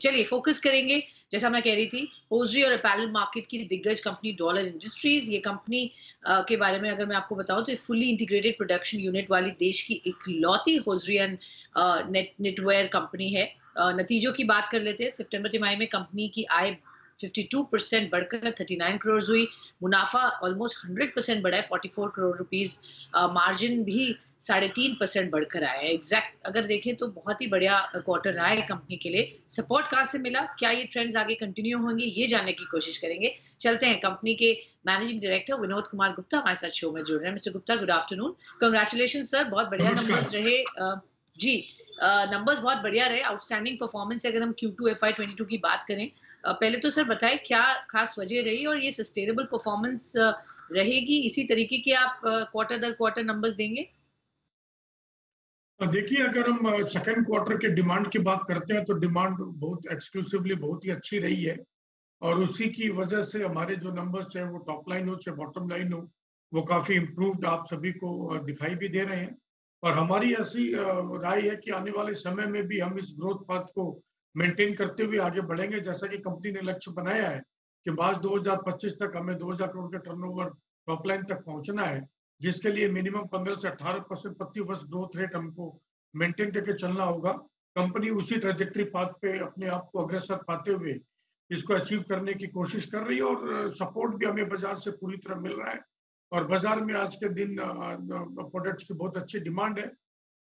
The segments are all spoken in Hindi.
चलिए फोकस करेंगे। जैसा मैं कह रही थी, होजरी और अपैरल मार्केट की दिग्गज कंपनी डॉलर इंडस्ट्रीज, ये कंपनी के बारे में अगर मैं आपको बताऊं तो ये फुल्ली इंटीग्रेटेड प्रोडक्शन यूनिट वाली देश की इकलौती होजरी एंड नेटवेयर कंपनी है। नतीजों की बात कर लेते हैं। सितंबर तिमाही में कंपनी की आय 52% बढ़कर 39 करोड़ हुई। मुनाफा ऑलमोस्ट 100% बढ़ा है, 44 करोड़ रुपीस। मार्जिन भी 3.5% बढ़कर आया है। एग्जैक्ट अगर देखें तो बहुत ही बढ़िया क्वार्टर रहा है कंपनी के लिए। सपोर्ट कहाँ से मिला, क्या ये ट्रेंड्स आगे कंटिन्यू होंगे, ये जानने की कोशिश करेंगे। चलते हैं कंपनी के मैनेजिंग डायरेक्टर विनोद कुमार गुप्ता हमारे साथ शो में जुड़ रहे हैं। Mister Gupta, good afternoon. Congratulation sir, बहुत बढ़िया नमस्कार। नंबर्स रहे। जी, नंबर्स बहुत बढ़िया रहे, आउटस्टैंडिंग परफॉर्मेंस है। अगर हम Q2 FY22 की बात करें, पहले तो सर बताएं क्या खास वजह रही और ये सस्टेनेबल परफॉर्मेंस रहेगी, इसी तरीके की आप क्वार्टर दर क्वार्टर नंबर्स देंगे? देखिए, अगर हम सेकंड क्वार्टर के डिमांड की बात करते हैं तो डिमांड बहुत एक्सक्लूसिवली बहुत ही अच्छी रही है और उसी की वजह से हमारे जो नंबर्स हैं वो टॉप लाइन हो चाहे बॉटम लाइन हो, वो काफी इम्प्रूव्ड आप सभी को दिखाई भी दे रहे हैं। और हमारी ऐसी राय है कि आने वाले समय में भी हम इस ग्रोथ पाथ को मेंटेन करते हुए आगे बढ़ेंगे। जैसा कि कंपनी ने लक्ष्य बनाया है कि मार्च 2025 तक हमें 2000 करोड़ का टर्नओवर टॉप लाइन तक पहुंचना है, जिसके लिए मिनिमम 15 से 18% प्रति वर्ष ग्रोथ रेट हमको मेंटेन करके चलना होगा। कंपनी उसी ट्रेजेक्टरी पाथ पे अपने आप को अग्रसर पाते हुए इसको अचीव करने की कोशिश कर रही है और सपोर्ट भी हमें बाजार से पूरी तरह मिल रहा है। और बाजार में आज के दिन प्रोडक्ट्स की बहुत अच्छी डिमांड है।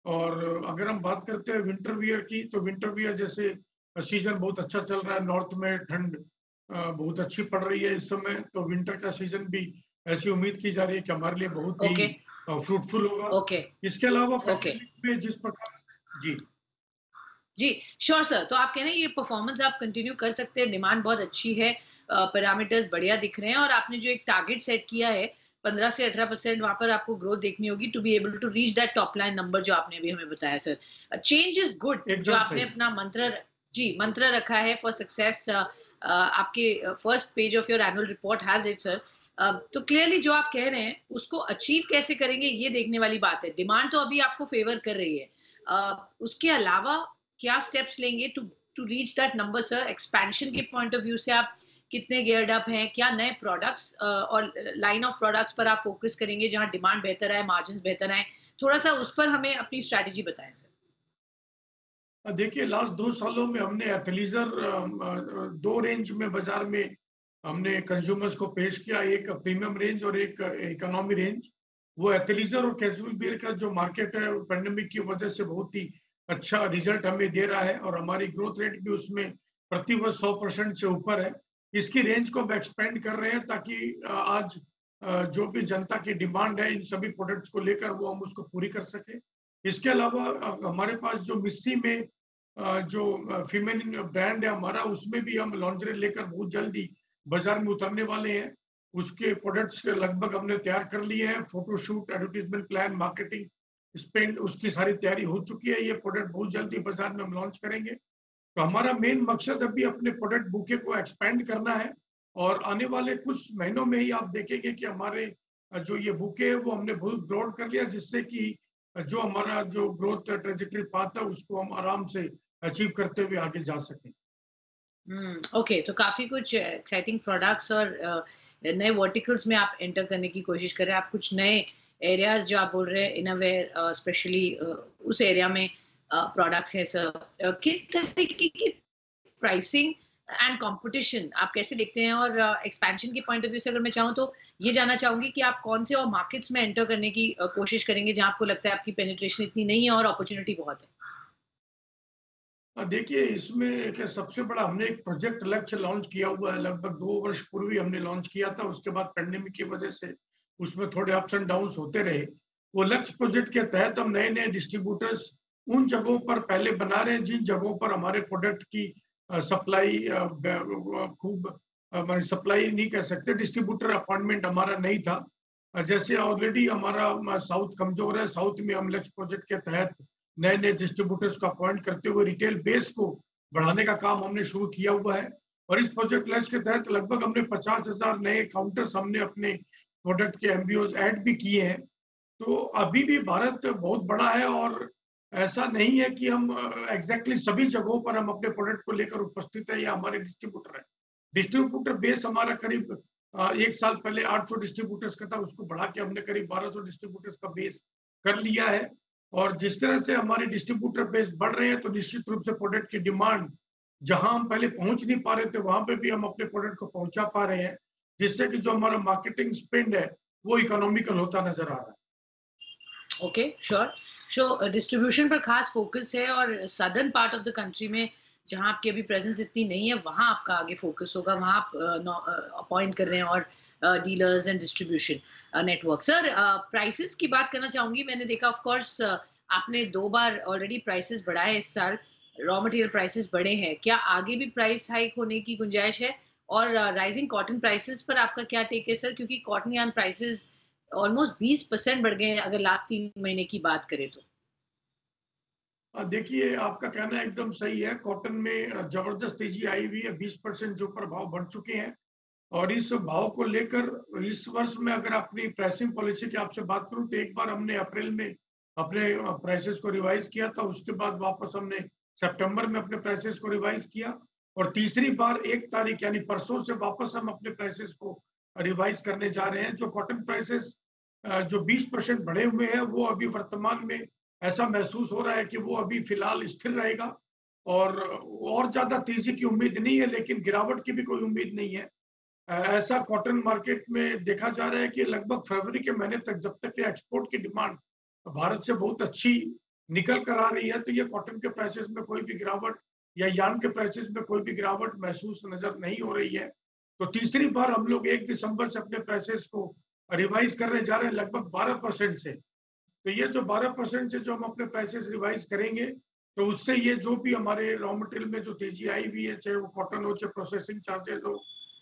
और अगर हम बात करते हैं विंटर वियर की, तो विंटर वियर जैसे सीजन बहुत अच्छा चल रहा है। नॉर्थ में ठंड बहुत अच्छी पड़ रही है इस समय, तो विंटर का सीजन भी ऐसी उम्मीद की जा रही है कि हमारे लिए बहुत ही ओके, फ्रूटफुल होगा। ओके, इसके अलावा ओके। पैंडेमिक में जिस प्रकार जी जी, श्योर सर। तो आप कह रहे हैं ये परफॉर्मेंस आप कंटिन्यू कर सकते हैं, डिमांड बहुत अच्छी है, पैरामीटर्स बढ़िया दिख रहे हैं और आपने जो एक टारगेट सेट किया है 15 से 18% वहां पर आपको ग्रोथ देखनी होगी to be able to reach that top line number जो आपने अभी हमें बताया सर। चेंज इज गुड, जो एकदम आपने सही। अपना मंत्र, जी, मंत्र रखा है फॉर सक्सेस। आपके first page of your annual report has it sir. तो क्लियरली जो आप कह रहे हैं उसको अचीव कैसे करेंगे ये देखने वाली बात है। डिमांड तो अभी आपको फेवर कर रही है, उसके अलावा क्या स्टेप्स लेंगे to to reach that number sir? Expansion के पॉइंट ऑफ व्यू से आप कितने गियर्ड अप हैं? क्या नए प्रोडक्ट्स और लाइन ऑफ प्रोडक्ट्स पर आप फोकस करेंगे जहां डिमांड बेहतर है, मार्जिन्स बेहतर आए? थोड़ा सा उस पर हमें अपनी स्ट्रैटेजी बताएं सर। देखिए, लास्ट 2 सालों में हमने एथलीजर 2 रेंज में बाजार में हमने कंज्यूमर्स को पेश किया, एक प्रीमियम रेंज और एक इकोनॉमी रेंज। वो एथलीजर और कैजुअल बियर का जो मार्केट है पेंडेमिक की वजह से बहुत ही अच्छा रिजल्ट हमें दे रहा है और हमारी ग्रोथ रेट भी उसमें प्रति वर्ष 100% से ऊपर है। इसकी रेंज को हम एक्सपेंड कर रहे हैं ताकि आज जो भी जनता की डिमांड है इन सभी प्रोडक्ट्स को लेकर वो हम उसको पूरी कर सके। इसके अलावा हमारे पास जो मिस्सी में जो फीमेल ब्रांड है हमारा, उसमें भी हम लॉन्जरी लेकर बहुत जल्दी बाजार में उतरने वाले हैं। उसके प्रोडक्ट्स लगभग हमने तैयार कर लिए हैं। Photoshoot, advertisement plan, marketing spend, उसकी सारी तैयारी हो चुकी है। ये प्रोडक्ट बहुत जल्दी बाजार में हम लॉन्च करेंगे। तो हमारा मेन मकसद अभी अपने प्रोडक्ट बुके को एक्सपेंड करना है और आने वाले कुछ महीनों में ही आप देखेंगे कि हमारे जो ये बुके है वो हमने बहुत ब्रॉड कर लिया, जिससे कि जो हमारा जो ग्रोथ ट्रेजेक्टरी पाथ है उसको हम आराम से अचीव करते हुए आगे जा सकें। ओके, तो काफी कुछ एक्साइटिंग प्रोडक्ट्स और नए वर्टिकल्स में आप एंटर करने की कोशिश कर रहे हैं। आप कुछ नए एरियाज जो आप बोल रहे हैं इनोवेयर स्पेशली उस एरिया में प्रोडक्ट्स हैं सर। किस तरीके की प्राइसिंग एंड कंपटीशन आप कैसे देखते हैं? और एक्सपेंशन के पॉइंट ऑफ व्यू से अगर मैं चाहूँ तो ये जानना चाहूंगी कि आप कौन से और मार्केट्स में एंटर करने की कोशिश करेंगे जहां आपको लगता है आपकी पेनिट्रेशन इतनी नहीं है और अपॉर्चुनिटी बहुत है? देखिए, इसमें एक सबसे बड़ा हमने एक प्रोजेक्ट लक्ष्य लॉन्च किया हुआ है। लगभग 2 वर्ष पूर्व ही हमने लॉन्च किया था। उसके बाद पेंडेमिक की वजह से उसमें थोड़े अप्स एंड डाउन्स होते रहे। वो लक्ष्य प्रोजेक्ट के तहत हम नए नए डिस्ट्रीब्यूटर्स उन जगहों पर पहले बना रहे हैं जिन जगहों पर हमारे प्रोडक्ट की सप्लाई खूब हमारी सप्लाई नहीं कह सकते, डिस्ट्रीब्यूटर अपॉइंटमेंट हमारा नहीं था। जैसे ऑलरेडी हमारा साउथ कमजोर है, साउथ में हम लक्ष्य प्रोजेक्ट के तहत नए नए डिस्ट्रीब्यूटर्स को अपॉइंट करते हुए रिटेल बेस को बढ़ाने का काम हमने शुरू किया हुआ है। और इस प्रोजेक्ट लॉन्च के तहत लगभग हमने 50,000 नए काउंटर्स हमने अपने प्रोडक्ट के एमबीओज ऐड भी किए हैं। तो अभी भी भारत बहुत बड़ा है और ऐसा नहीं है कि हम एग्जैक्टली सभी जगहों पर हम अपने प्रोडक्ट को लेकर उपस्थित है या हमारे डिस्ट्रीब्यूटर है। डिस्ट्रीब्यूटर बेस हमारा करीब 1 साल पहले 800 डिस्ट्रीब्यूटर्स का था, उसको बढ़ा के हमने करीब 1200 डिस्ट्रीब्यूटर्स का बेस कर लिया है। और जिस तरह से हमारे डिस्ट्रीब्यूटर बेस बढ़ रहे हैं, तो निश्चित रूप से प्रोडक्ट की डिमांड जहां हम पहले पहुंच नहीं पा रहे थे, वहां पे भी हम अपने प्रोडक्ट को पहुंचा पा रहे हैं, जिससे कि जो हमारा मार्केटिंग स्पेंड है वो इकोनॉमिकल होता नजर आ रहा है। Okay, sure. सो डिस्ट्रीब्यूशन पर खास फोकस है और southern part of the country में जहाँ आपकी अभी प्रेजेंस इतनी नहीं है, वहाँ आपका आगे फोकस होगा, वहाँ आप अपॉइंट कर रहे हैं और dealers and distribution network. Sir, prices की बात करना चाहूंगी। मैंने देखा ऑफ कोर्स आपने 2 बार ऑलरेडी प्राइसेस बढ़ाए इस साल, रॉ मटेरियल प्राइसेस बढ़े हैं, क्या आगे भी प्राइस हाइक होने की गुंजाइश है? और राइजिंग कॉटन प्राइसेस पर आपका क्या टेक है सर, क्योंकि कॉटन यार्न प्राइसेस ऑलमोस्ट 20% बढ़ गए हैं अगर लास्ट 3 महीने की बात करें तो। देखिए, आपका कहना एकदम सही है। कॉटन में जबरदस्त तेजी आई हुई है, 20% के ऊपर भाव बढ़ चुके हैं। और इस भाव को लेकर इस वर्ष में अगर अपनी प्राइसिंग पॉलिसी की आपसे बात करूं, तो एक बार हमने अप्रैल में अपने प्राइसेस को रिवाइज किया था, उसके बाद वापस हमने सितंबर में अपने प्राइसेस को रिवाइज किया, और तीसरी बार 1 तारीख यानी परसों से वापस हम अपने प्राइसेस को रिवाइज करने जा रहे हैं। जो कॉटन प्राइसेस जो 20% बढ़े हुए हैं, वो अभी वर्तमान में ऐसा महसूस हो रहा है कि वो अभी फिलहाल स्थिर रहेगा, और ज्यादा तेजी की उम्मीद नहीं है, लेकिन गिरावट की भी कोई उम्मीद नहीं है। ऐसा कॉटन मार्केट में देखा जा रहा है कि लगभग फरवरी के महीने तक, जब तक कि एक्सपोर्ट की डिमांड भारत से बहुत अच्छी निकल कर आ रही है, तो ये कॉटन के प्राइसेस में कोई भी गिरावट या यार्न के प्राइसेस में कोई भी गिरावट महसूस नजर नहीं हो रही है। तो तीसरी बार हम लोग 1 दिसंबर से अपने प्राइसेस को रिवाइज करने जा रहे हैं, लगभग 12% से। तो ये जो 12% से जो हम अपने प्राइसेस रिवाइज करेंगे, तो उससे ये जो भी हमारे रॉ मटेरियल में जो तेजी आई हुई है, चाहे वो कॉटन हो, चाहे प्रोसेसिंग चार्जेस हो,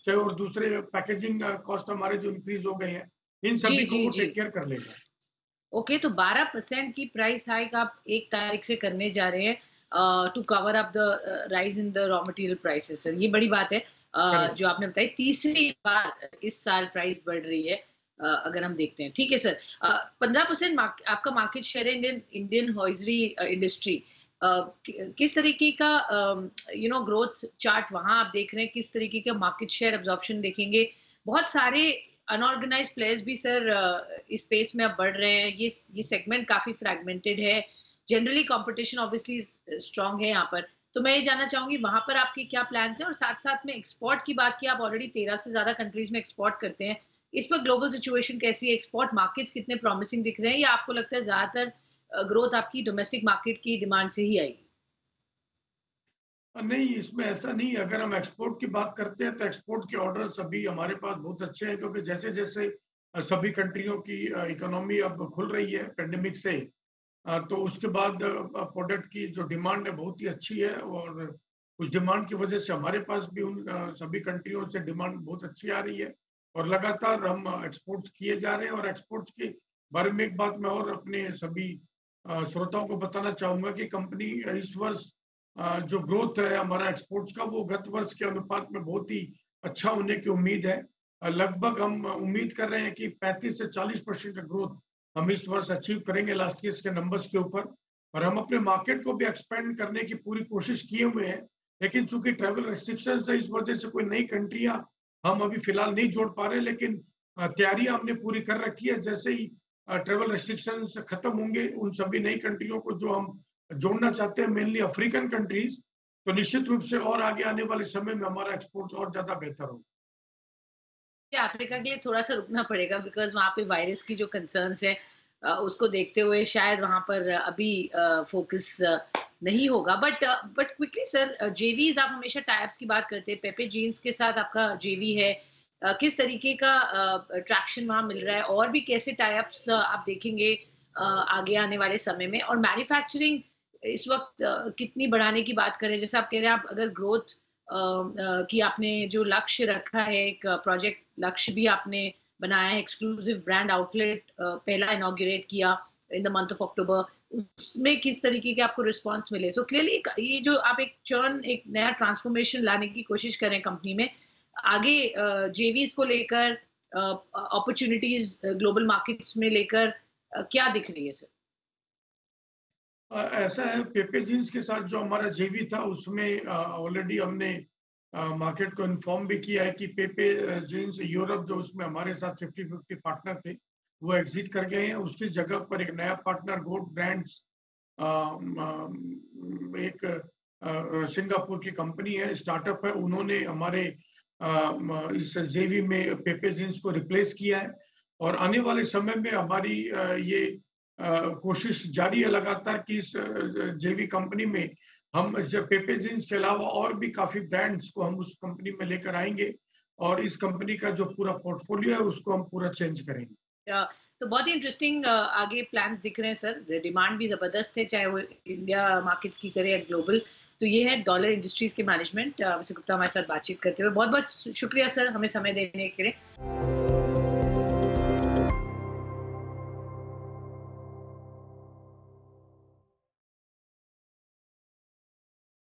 चाहे और दूसरे पैकेजिंग कॉस्ट हमारे जो इंक्रीज हो गए हैं, इन जी, सभी को जी, वो जी। टेक केयर कर लेगा। ओके, तो 12% की प्राइस हाइक आप 1 तारीख से करने जा रहे हैं to cover up the rise in the raw material prices. Sir, ये बड़ी बात है करेक्ट। जो आपने बताई। तीसरी बार इस साल प्राइस बढ़ रही है अगर हम देखते हैं। ठीक है सर। 15% आपका मार्केट शेयर है इंडियन इंडियन हॉइजरी इंडस्ट्री। किस तरीके का ग्रोथ चार्ट वहां आप देख रहे हैं? किस तरीके का मार्केट शेयर एब्जॉर्प्शन देखेंगे? बहुत सारे अनऑर्गेनाइज्ड प्लेयर्स भी सर इस स्पेस में अब बढ़ रहे हैं। ये सेगमेंट काफी फ्रैगमेंटेड है। जनरली कंपटीशन ऑब्वियसली स्ट्रांग है यहाँ पर। तो मैं ये जानना चाहूंगी वहां पर आपके क्या प्लान्स हैं, और साथ साथ में एक्सपोर्ट की बात की, आप ऑलरेडी 13 से ज्यादा कंट्रीज में एक्सपोर्ट करते हैं। इस पर ग्लोबल सिचुएशन कैसी है? एक्सपोर्ट मार्केट्स कितने प्रॉमिसिंग दिख रहे हैं, या आपको लगता है ज्यादातर ग्रोथ आपकी डोमेस्टिक मार्केट की डिमांड से ही आएगी? नहीं, इसमें ऐसा नहीं है। अगर हम एक्सपोर्ट की बात करते हैं, तो एक्सपोर्ट के ऑर्डर्स अभी हमारे पास बहुत अच्छे हैं, क्योंकि जैसे जैसे सभी कंट्रियों की इकोनॉमी अब खुल रही है पेंडेमिक से, तो उसके बाद प्रोडक्ट की जो डिमांड है बहुत ही अच्छी है, और उस डिमांड की वजह से हमारे पास भी उन सभी कंट्रियों से डिमांड बहुत अच्छी आ रही है, और लगातार हम एक्सपोर्ट्स किए जा रहे हैं। और एक्सपोर्ट्स के बारे में एक बात मैं और अपने सभी श्रोताओं को बताना चाहूंगा कि कंपनी इस वर्ष जो ग्रोथ है हमारा एक्सपोर्ट्स का, वो गत वर्ष के अनुपात में बहुत ही अच्छा होने की उम्मीद है। लगभग हम उम्मीद कर रहे हैं कि 35 से 40% का ग्रोथ हम इस वर्ष अचीव करेंगे लास्ट ईयर के नंबर्स के ऊपर। और हम अपने मार्केट को भी एक्सपेंड करने की पूरी कोशिश किए हुए हैं, लेकिन चूंकि ट्रैवल रेस्ट्रिक्शन है, इस वजह से कोई नई कंट्रियां हम अभी फिलहाल नहीं जोड़ पा रहे, लेकिन तैयारियां हमने पूरी कर रखी है। जैसे ही ट्रैवल रेस्ट्रिक्शन खत्म होंगे, उन सभी नई कंट्रियों को जो हम जोड़ना चाहते हैं, मेनली अफ्रीकन कंट्रीज, तो निश्चित रूप से और आगे आने वाले समय में हमारा एक्सपोर्ट्स और ज्यादा बेहतर होगा। अफ्रीका के लिए थोड़ा-सा रुकना पड़ेगा बिकॉज़ वहाँ पे वायरस की जो कंसर्न्स हैं उसको देखते हुए शायद वहाँ पर अभी फ़ोकस नहीं होगा। बट क्विकली सर, जेवीज़ आप हमेशा टाई-अप्स की बात करते हैं। पेपे जीन्स के साथ आपका जेवी है। किस तरीके का ट्रैक्शन वहाँ मिल रहा है? और भी कैसे टाई-अप्स आप देखेंगे आगे आने वाले समय में? और मैन्युफैक्चरिंग इस वक़्त कितनी बढ़ाने की बात करें? जैसे आप कह रहे हैं, आप अगर ग्रोथ कि आपने जो लक्ष्य रखा है, एक प्रोजेक्ट लक्ष्य भी आपने बनाया है, एक्सक्लूसिव ब्रांड आउटलेट पहला इनॉग्रेट किया in the month of October, उसमें किस तरीके के आपको रिस्पांस मिले? सो क्लियरली ये जो आप एक चर्न, एक नया ट्रांसफॉर्मेशन लाने की कोशिश करें कंपनी में, आगे जेवीज को लेकर अपॉर्चुनिटीज ग्लोबल मार्केट्स में लेकर क्या दिख रही है सर? ऐसा है, पेपे जीन्स के साथ जो हमारा जेवी था उसमें ऑलरेडी हमने मार्केट को इन्फॉर्म भी किया है कि पेपे जीन्स यूरोप जो उसमें हमारे साथ 50-50 पार्टनर थे, वो एग्जिट कर गए हैं। उसकी जगह पर एक नया पार्टनर गोल्ड ब्रांड्स एक सिंगापुर की कंपनी है, स्टार्टअप है, उन्होंने हमारे इस जेवी में पेपे जीन्स को रिप्लेस किया है। और आने वाले समय में हमारी ये कोशिश जारी है लगातार कि इस जेवी कंपनी में हम पेपे जीन्स के अलावा और भी काफी ब्रांड्स को हम उस कंपनी में लेकर आएंगे और इस कंपनी का जो पूरा पोर्टफोलियो है उसको हम पूरा चेंज करेंगे। तो बहुत ही इंटरेस्टिंग आगे प्लान्स दिख रहे हैं सर। डिमांड भी जबरदस्त है, चाहे वो इंडिया मार्केट्स की करे या ग्लोबल। तो ये है डॉलर इंडस्ट्रीज के मैनेजमेंट, मिस्टर गुप्ता हमारे साथ बातचीत करते हुए। बहुत बहुत शुक्रिया सर हमें समय देने के लिए।